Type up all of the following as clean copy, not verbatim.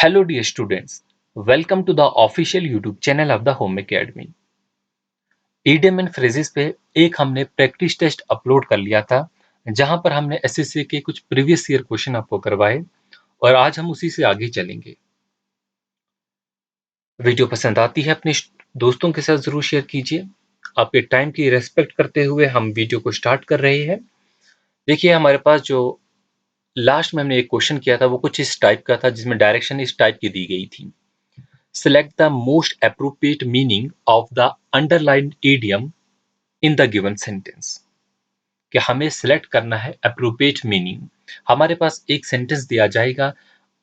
Hello dear students, welcome to the official YouTube channel of the Home Academy. Idiom and phrases पे एक हमने practice test upload कर लिया था जहां पर हमने एसएससी के कुछ प्रीवियस ईयर क्वेश्चन आपको करवाए और आज हम उसी से आगे चलेंगे। वीडियो पसंद आती है अपने दोस्तों के साथ जरूर शेयर कीजिए। आपके टाइम की रेस्पेक्ट करते हुए हम वीडियो को स्टार्ट कर रहे हैं। देखिए हमारे पास जो लास्ट में हमने एक क्वेश्चन किया था वो कुछ इस टाइप का था जिसमें डायरेक्शन इस टाइप की दी गई थी। Select the most appropriate meaning of the underlined idiom in the given sentence. कि हमें सिलेक्ट करना है appropriate meaning। हमारे पास एक सेंटेंस दिया जाएगा,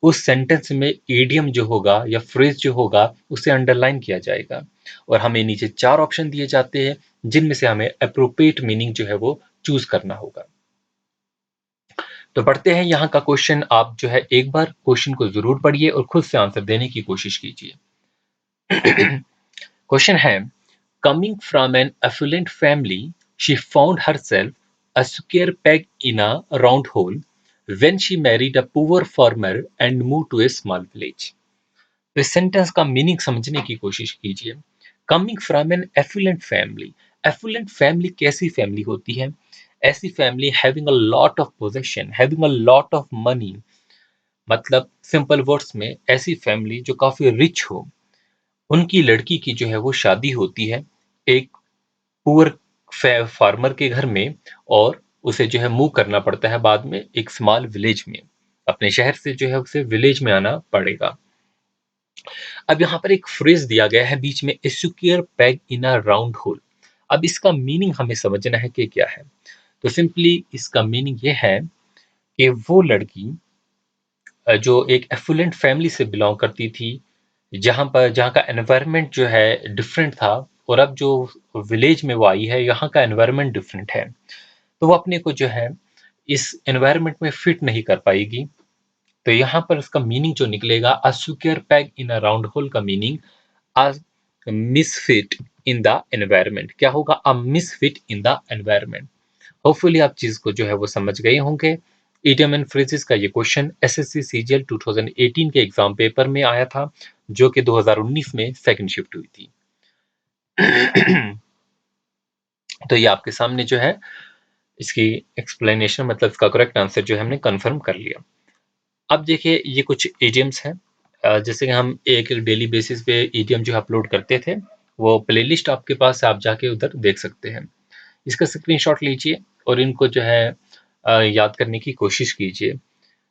उस सेंटेंस में इडियम जो होगा या फ्रेज जो होगा उसे अंडरलाइन किया जाएगा और हमें नीचे 4 ऑप्शन दिए जाते हैं जिनमें से हमें appropriate meaning जो है वो चूज करना होगा। तो पढ़ते हैं यहाँ का क्वेश्चन। आप जो है एक बार क्वेश्चन को जरूर पढ़िए और खुद से आंसर देने की कोशिश कीजिए। क्वेश्चन है, coming from an affluent family, she found herself a square peg in a round hole when she married a poor farmer and moved to a small village. तो इस सेंटेंस का मीनिंग समझने की कोशिश कीजिए। Coming from an affluent family, affluent family कैसी family होती है? ऐसी family having a lot of possession, having a lot of money, मतलब सिंपल वर्ड्स में ऐसी फैमिली जो काफी रिच हो। उनकी लड़की की जो है वो शादी होती है एक पुअर फार्मर के घर में और उसे जो है मूव करना पड़ता है बाद में एक स्मॉल विलेज में। अपने शहर से जो है उसे विलेज में आना पड़ेगा। अब यहाँ पर एक फ्रेज दिया गया है बीच में, a square peg in a round hole. अब इसका मीनिंग हमें समझना है कि क्या है। तो सिंपली इसका मीनिंग ये है कि वो लड़की जो एक एफुलेंट फैमिली से बिलोंग करती थी, जहाँ का एनवायरनमेंट जो है डिफरेंट था, और अब जो विलेज में वो आई है यहाँ का एनवायरनमेंट डिफरेंट है, तो वो अपने को जो है इस एनवायरनमेंट में फिट नहीं कर पाएगी। तो यहाँ पर इसका मीनिंग जो निकलेगा, a square peg in a round hole का meaning a misfit in the environment. क्या होगा? A misfit in the environment. Hopefully आप चीज को जो है वो समझ गए होंगे। इडियम एंड फ्रेजेस का ये क्वेश्चन एसएससी सीजीएल 2018 के एग्जाम पेपर में आया था जो कि 2019 में सेकंड शिफ्ट हुई थी। तो ये आपके सामने जो है इसकी एक्सप्लेनेशन, मतलब इसका करेक्ट आंसर जो है हमने कंफर्म कर लिया। अब देखिए ये कुछ इडियम्स हैं। जैसे कि हम एक डेली बेसिस पे इडियम जो अपलोड करते थे, वो प्लेलिस्ट आपके पास है, आप जाके उधर देख सकते हैं। इसका स्क्रीनशॉट लीजिए और इनको जो है याद करने की कोशिश कीजिए।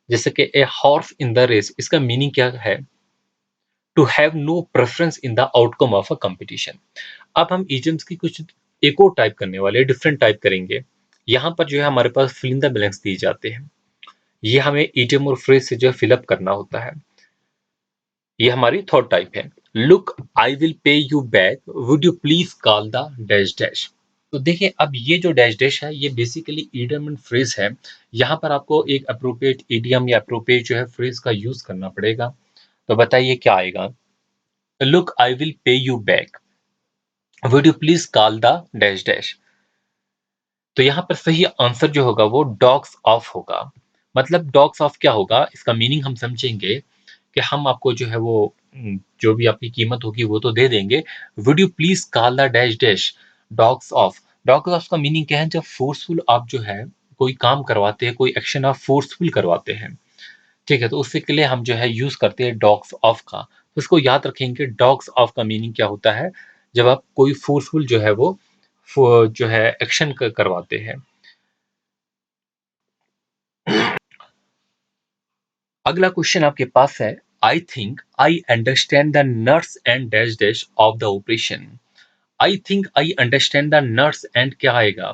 जैसे कि a horse in the race, इसका मीनिंग क्या है? To have no preference in the outcome of a competition. अब हम इडियम्स की कुछ एक और टाइप करने वाले, डिफरेंट टाइप करेंगे। यहाँ पर जो है हमारे पास फिल इन द ब्लैंक्स दिए जाते हैं। ये हमें इडियम और फ्रेज से जो है फिलअप करना होता है। ये हमारी थर्ड टाइप है। Look I will pay you back, would you please call the dash dash. तो देखिए अब ये जो डैश डैश है ये बेसिकली इडियम एंड फ्रेज है। यहाँ पर आपको एक अप्रोप्रिएट इडियम या अप्रोप्रिएट जो है फ्रेज का यूज करना पड़ेगा। तो बताइए क्या आएगा? Look I will pay you back, would you please call the dash dash. तो यहाँ पर सही आंसर जो होगा वो डॉग्स ऑफ होगा। मतलब डॉग्स ऑफ क्या होगा, इसका मीनिंग हम समझेंगे कि हम आपको जो है वो जो भी आपकी कीमत होगी वो तो दे देंगे। Would you please call the dash dash dogs of. Dogs of का मीनिंग क्या है? जब फोर्सफुल आप जो है कोई काम करवाते हैं, कोई एक्शन आप फोर्सफुल करवाते हैं, ठीक है, तो उससे के लिए हम जो है यूज करते हैं डॉग्स ऑफ का। तो इसको याद रखेंगे, डॉग्स ऑफ का मीनिंग क्या होता है? जब आप कोई फोर्सफुल जो है वो जो है एक्शन करवाते हैं। अगला क्वेश्चन आपके पास है, I think I understand the nurse and dash dash of the operation. I think I understand the nurse and क्या आएगा?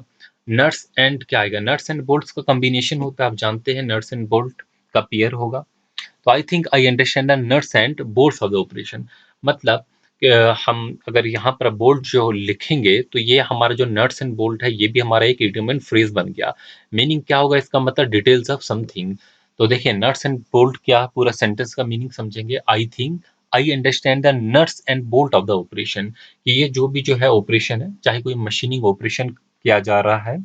नर्स एंड क्या आएगा? नर्स एंड बोल्ट्स का कॉम्बिनेशन होता है, आप जानते हैं नर्स एंड बोल्ट का पेयर होगा। तो I think I understand the nurse and bolts of the operation, मतलब हम अगर यहाँ पर बोल्ट जो लिखेंगे तो ये हमारा जो नट्स एंड बोल्ट है ये भी हमारा एक इडियम एंड फ्रेज बन गया। मीनिंग क्या होगा इसका? मतलब डिटेल्स ऑफ समथिंग। तो देखिए नट्स एंड बोल्ट क्या, पूरा सेंटेंस का मीनिंग समझेंगे। आई think I understand the nuts and bolt of the operation, कि ये जो भी जो है ऑपरेशन है, चाहे कोई मशीनिंग ऑपरेशन किया जा रहा है,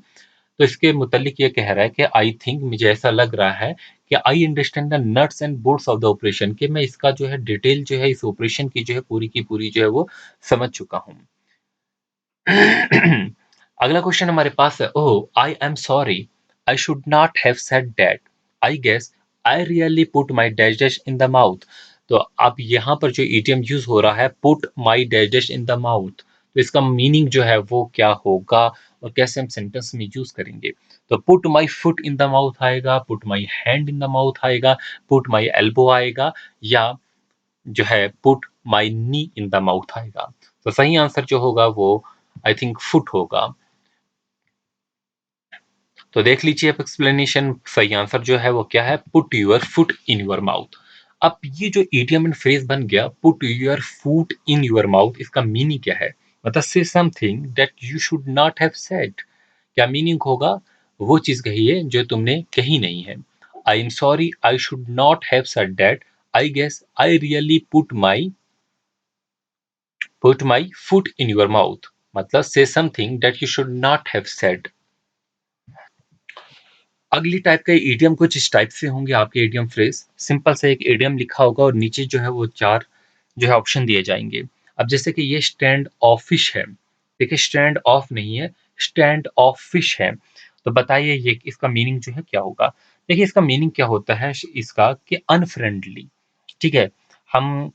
तो इसके मुतालिक ये कह रहा है कि आई थिंक, मुझे ऐसा लग रहा है कि I understand the nuts and bolts of the operation, कि मैं इसका जो है डिटेल जो है इस ऑपरेशन की जो है पूरी की पूरी जो है वो समझ चुका हूँ। अगला क्वेश्चन हमारे पास है, oh I am sorry, I should not have said that, I guess I really put my dash dash in the mouth. तो अब यहाँ पर जो ईडियम यूज हो रहा है, put my dash dash in the mouth, तो इसका मीनिंग जो है वो क्या होगा और कैसे हम सेंटेंस में यूज करेंगे। तो put my foot in the mouth आएगा, put my hand in the mouth आएगा, पुट माई एल्बो आएगा, या जो है put my knee in the mouth आएगा। तो सही आंसर जो होगा वो आई थिंक फुट होगा। तो देख लीजिए अब एक्सप्लेनेशन, सही आंसर जो है वो क्या है, put your foot in your mouth. अब ये जो इडियम एंड फ्रेज बन गया, put your foot in your mouth, इसका मीनिंग क्या है, मतलब से something that you should not have said. क्या मीनिंग होगा, वो चीज कहिए जो तुमने कही नहीं है। I am sorry, I should not have said that, I guess I really put my foot in your mouth, मतलब से something that you should not have said. अगली टाइप का इडियम कुछ इस टाइप से होंगे आपके इडियम फ्रेज। सिंपल से एक इडियम लिखा होगा और नीचे जो है वो 4 जो है ऑप्शन दिए जाएंगे। अब जैसे कि ये स्टैंड ऑफ फिश है, देखिए स्टैंड ऑफ नहीं है, स्टैंड ऑफ फिश है। तो बताइए ये इसका मीनिंग जो है क्या होगा। देखिए इसका मीनिंग क्या होता है इसका, कि अनफ्रेंडली। ठीक है, हम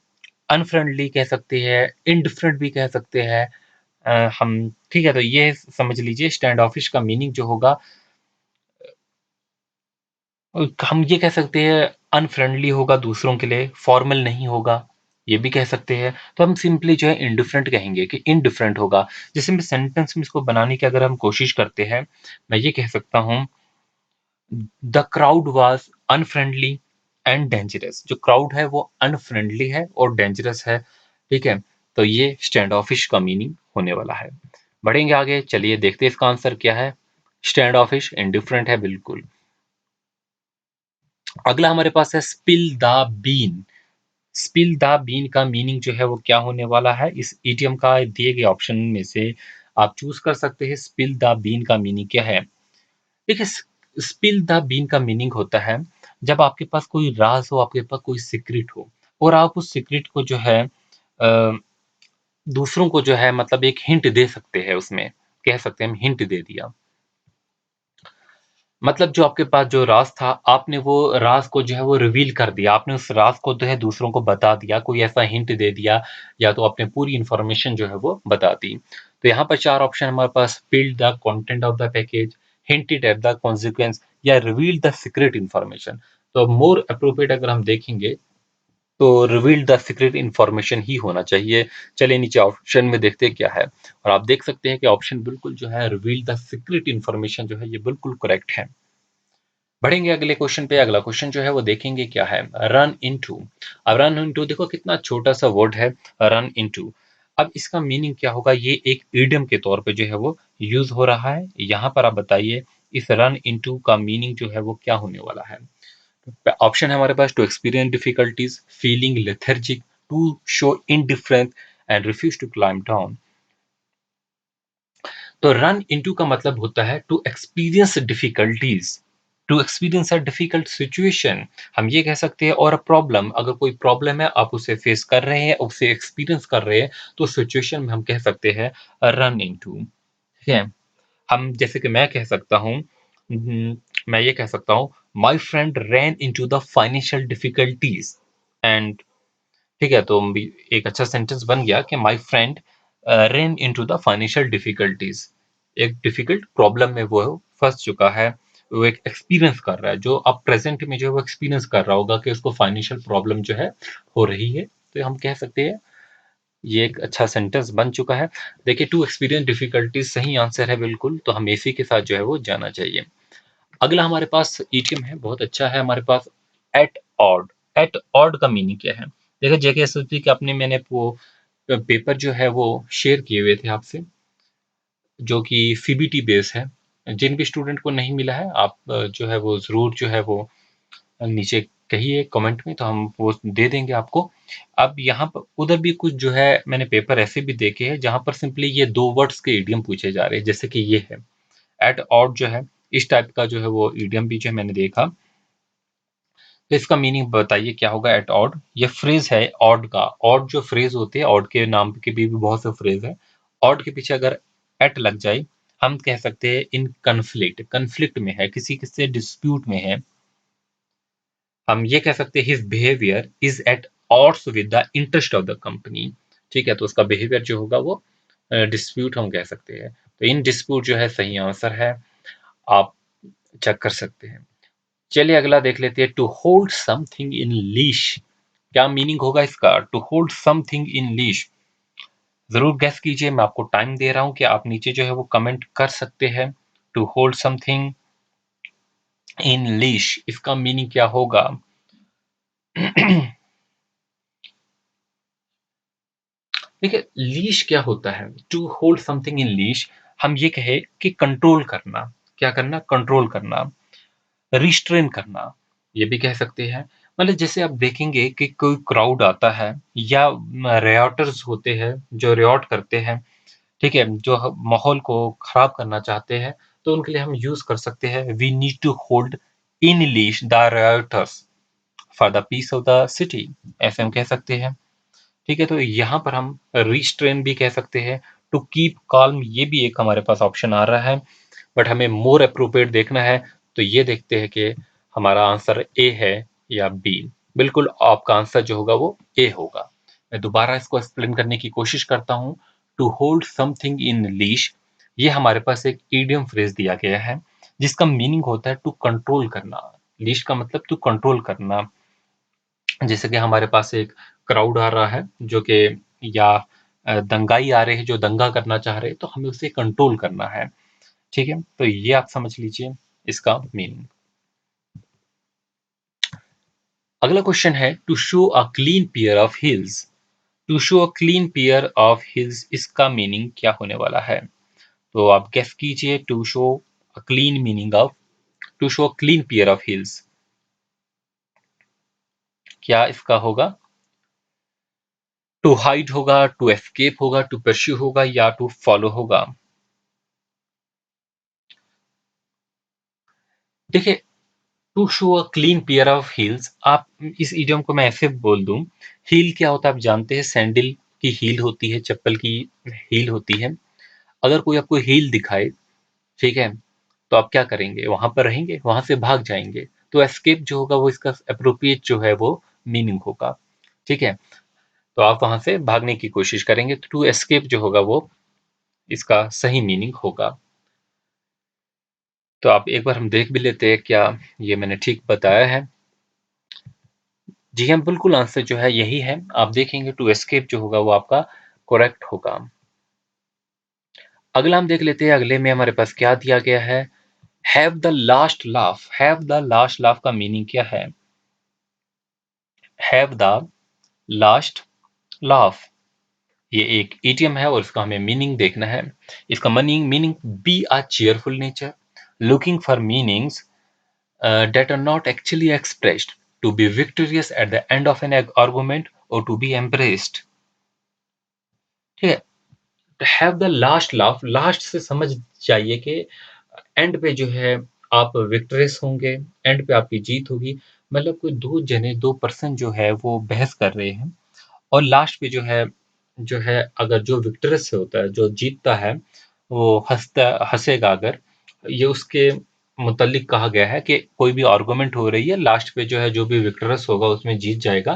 अनफ्रेंडली कह सकते हैं, इनडिफरेंट भी कह सकते हैं। हम ठीक है, तो ये समझ लीजिए स्टैंड ऑफ फिश का मीनिंग जो होगा, हम ये कह सकते हैं अनफ्रेंडली होगा दूसरों के लिए, फॉर्मल नहीं होगा, ये भी कह सकते हैं। तो हम सिंपली जो है इंडिफरेंट कहेंगे कि इनडिफरेंट होगा। जैसे मैं सेंटेंस में इसको बनाने की अगर हम कोशिश करते हैं, मैं ये कह सकता हूँ, the crowd was unfriendly and dangerous. जो क्राउड है वो अनफ्रेंडली है और डेंजरस है। ठीक है, तो ये स्टैंड ऑफिश का मीनिंग होने वाला है। बढ़ेंगे आगे, चलिए देखते हैं इसका आंसर क्या है। स्टैंड ऑफिश इंडिफरेंट है बिल्कुल। अगला हमारे पास है spill the bean. Spill the bean का मीनिंग जो है वो क्या होने वाला है, इस इडियम का दिए गए ऑप्शन में से आप चूज कर सकते हैं। स्पिल द बीन का मीनिंग क्या है। देखिए स्पिल द बीन का मीनिंग होता है जब आपके पास कोई राज हो, आपके पास कोई सीक्रेट हो, और आप उस सीक्रेट को जो है दूसरों को जो है मतलब एक हिंट दे सकते हैं, उसमें कह सकते हैं हम हिंट दे दिया। मतलब जो आपके पास जो राज़ था, आपने वो राज़ को जो है वो रिवील कर दिया। आपने उस राज़ को जो है दूसरों को बता दिया, कोई ऐसा हिंट दे दिया, या तो आपने पूरी इन्फॉर्मेशन जो है वो बता दी। तो यहाँ पर 4 ऑप्शन हमारे पास, spilled the content of the package, hinted at the consequence, या रिवील्ड द सीक्रेट इन्फॉर्मेशन। तो मोर एप्रोप्रिएट अगर हम देखेंगे तो रिवील्ड द सीक्रेट इन्फॉर्मेशन ही होना चाहिए। चलिए नीचे ऑप्शन में देखते हैं क्या है, और आप देख सकते हैं कि ऑप्शन बिल्कुल जो है रिवील्ड द सीक्रेट इन्फॉर्मेशन जो है ये बिल्कुल करेक्ट है। बढ़ेंगे अगले क्वेश्चन पे। अगला क्वेश्चन जो है वो देखेंगे क्या है, रन इनटू। अब रन इनटू देखो कितना छोटा सा वर्ड है, रन इनटू। अब इसका मीनिंग क्या होगा, ये एक इडियम के तौर पे जो है वो यूज हो रहा है। यहाँ पर आप बताइए इस रन इनटू का मीनिंग जो है वो क्या होने वाला है। ऑप्शन है हमारे पास, to experience difficulties, feeling lethargic, to show indifference, and refuse to climb down. तो रन इनटू का मतलब होता है to experience difficulties, to experience a difficult situation. हम ये कह सकते हैं, और अ प्रॉब्लम, अगर कोई प्रॉब्लम है आप उसे फेस कर रहे हैं, उसे एक्सपीरियंस कर रहे हैं, तो सिचुएशन में हम कह सकते हैं रन इनटू। ठीक है, हम जैसे कि मैं कह सकता हूँ, मैं ये कह सकता हूँ, my friend ran into the financial difficulties and. ठीक है, तो एक अच्छा सेंटेंस बन गया कि my friend rain into the financial difficulties. एक डिफिकल्ट प्रॉब्लम में वो फंस चुका है, वो एक एक्सपीरियंस कर रहा है, जो अब प्रेजेंट में जो है वो एक्सपीरियंस कर रहा होगा कि उसको फाइनेंशियल प्रॉब्लम जो है हो रही है। तो हम कह सकते हैं ये एक अच्छा सेंटेंस बन चुका है। देखिए टू एक्सपीरियंस डिफिकल्टीज सही आंसर है बिल्कुल, तो हम इसी के साथ जो है वो जाना चाहिए। अगला हमारे पास ईटीएम है, बहुत अच्छा है हमारे पास, एट ऑड। एट ऑड का मीनिंग क्या है। देखिए जेके के अपने मैंने वो पेपर जो है वो शेयर किए हुए थे आपसे, जो कि सीबीटी बेस है। जिन भी स्टूडेंट को नहीं मिला है, आप जो है वो ज़रूर जो है वो नीचे कहिए कमेंट में, तो हम वो दे देंगे आपको। अब यहाँ पर उधर भी कुछ जो है मैंने पेपर ऐसे भी देखे हैं जहाँ पर सिंपली ये 2 वर्ड्स के इडियम पूछे जा रहे हैं, जैसे कि ये है एट ऑड जो है, इस टाइप का जो है वो ईडियम भी जो है मैंने देखा। तो इसका मीनिंग बताइए क्या होगा एट ऑड। ये फ्रेज है ऑड का। ऑड जो फ्रेज होते हैं, ऑड के नाम के भी बहुत से फ्रेज है। ऑड के पीछे अगर एट लग जाए, हम कह सकते हैं इन कन्फ्लिक्ट, कन्फ्लिक्ट में है, किसी से डिस्प्यूट में है। हम ये कह सकते हैं his behaviour is at odds with the interest of the company. ठीक है, तो उसका बिहेवियर जो होगा वो डिस्प्यूट हम कह सकते हैं। तो इन डिस्प्यूट जो है सही आंसर है, आप चेक कर सकते हैं। चलिए अगला देख लेते हैं। To hold something in leash, क्या मीनिंग होगा इसका? To hold something in leash, जरूर गैस कीजिए। मैं आपको टाइम दे रहा हूं कि आप नीचे जो है वो कमेंट कर सकते हैं। To hold something in leash, इसका मीनिंग क्या होगा? देखिए लीश क्या होता है? To hold something in leash, हम ये कहे कि कंट्रोल करना। क्या करना? कंट्रोल करना, रिस्ट्रेन करना, ये भी कह सकते हैं। मतलब जैसे आप देखेंगे कि कोई क्राउड आता है या रियोटर्स होते हैं जो रियोट करते हैं, ठीक है, जो माहौल को खराब करना चाहते हैं, तो उनके लिए हम यूज कर सकते हैं we need to hold in leash the rioters for the peace of the city, ऐसे हम कह सकते हैं। ठीक है, तो यहाँ पर हम रिस्ट्रेन भी कह सकते हैं। टू कीप कॉल्म, ये भी एक हमारे पास ऑप्शन आ रहा है, बट हमें मोर अप्रोप्रिएट देखना है। तो ये देखते हैं कि हमारा आंसर ए है या बी। बिल्कुल आपका आंसर जो होगा वो ए होगा। मैं दोबारा इसको एक्सप्लेन करने की कोशिश करता हूँ। To hold something in leash, ये हमारे पास एक ईडियम फ्रेज दिया गया है जिसका मीनिंग होता है टू कंट्रोल करना। लीश का मतलब टू कंट्रोल करना। जैसे कि हमारे पास एक क्राउड आ रहा है जो कि, या दंगाई आ रहे हैं जो दंगा करना चाह रहे हैं, तो हमें उसे कंट्रोल करना है। ठीक है, तो ये आप समझ लीजिए इसका मीनिंग। अगला क्वेश्चन है to show a clean pair of heels. To show a clean pair of heels, इसका मीनिंग क्या होने वाला है? तो आप गेस कीजिए। To show a clean meaning of, to show a clean pair of heels, क्या इसका होगा? टू हाइड होगा, टू एस्केप होगा, टू परस्यू होगा, या टू फॉलो होगा? देखिए to show a clean pair of heels, आप इस इडियम को मैं ऐसे बोल दूं, हील क्या होता है आप जानते हैं, सैंडल की हील होती है, चप्पल की हील होती है। अगर कोई आपको हील दिखाए, ठीक है, तो आप क्या करेंगे? वहां पर रहेंगे, वहां से भाग जाएंगे। तो एस्केप जो होगा वो इसका अप्रोप्रिएट जो है वो मीनिंग होगा। ठीक है, तो आप वहां से भागने की कोशिश करेंगे, तो टू एस्केप जो होगा वो इसका सही मीनिंग होगा। तो आप एक बार हम देख भी लेते हैं क्या ये मैंने ठीक बताया है। जी हाँ, बिल्कुल आंसर जो है यही है। आप देखेंगे टू एस्केप जो होगा वो आपका करेक्ट होगा। अगला हम देख लेते हैं, अगले में हमारे पास क्या दिया गया है। Have the last laugh, have the last laugh का मीनिंग क्या है? हैव द लास्ट लाफ, ये एक इडियम है और इसका हमें मीनिंग देखना है। इसका meaning meaning be a cheerful nature, looking for meanings that are not actually expressed, to be victorious at the end of an argument or to be embraced। ठीक है, have the last laugh, last से समझ जाइए कि and पे जो है आप विक्टोरियस होंगे, एंड पे आपकी जीत होगी। मतलब कोई दो जने, दो पर्सन जो है वो बहस कर रहे हैं, और लास्ट पे जो है अगर जो विक्टोरियस होता है, जो जीतता है, वो हंसता हंसेगा। अगर ये उसके मुतल्लिक कहा गया है कि कोई भी आर्गुमेंट हो रही है, लास्ट पे जो है जो भी विक्टोरियस होगा उसमें जीत जाएगा।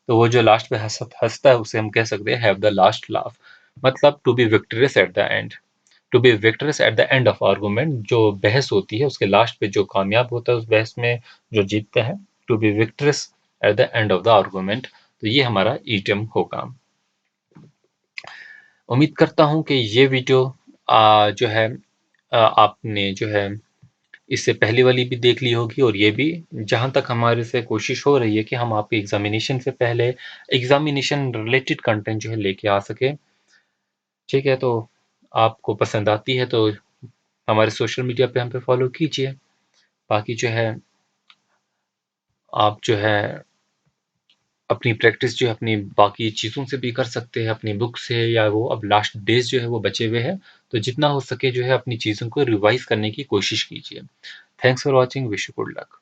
तो वो जो लास्ट पे हंसता है उसे हम कह सकते हैं हैव द लास्ट लाफ। मतलब to be victorious at the end, to be victorious at the end of argument, जो बहस होती है उसके लास्ट पे जो कामयाब होता है उस बहस में, जो जीतता है, to be victorious at the end of the argument. तो ये हमारा ईडियम होगा। उम्मीद करता हूँ कि ये वीडियो जो है आपने जो है इससे पहले वाली भी देख ली होगी, और ये भी, जहाँ तक हमारे से कोशिश हो रही है कि हम आपके एग्जामिनेशन से पहले एग्जामिनेशन रिलेटेड कंटेंट जो है लेके आ सके। ठीक है, तो आपको पसंद आती है तो हमारे सोशल मीडिया पे हम पे फॉलो कीजिए। बाकी जो है आप जो है अपनी प्रैक्टिस जो है अपनी बाकी चीज़ों से भी कर सकते हैं, अपनी बुक से, या वो अब लास्ट डेज़ जो है वो बचे हुए हैं, तो जितना हो सके जो है अपनी चीज़ों को रिवाइज़ करने की कोशिश कीजिए। Thanks for watching, wish you good luck.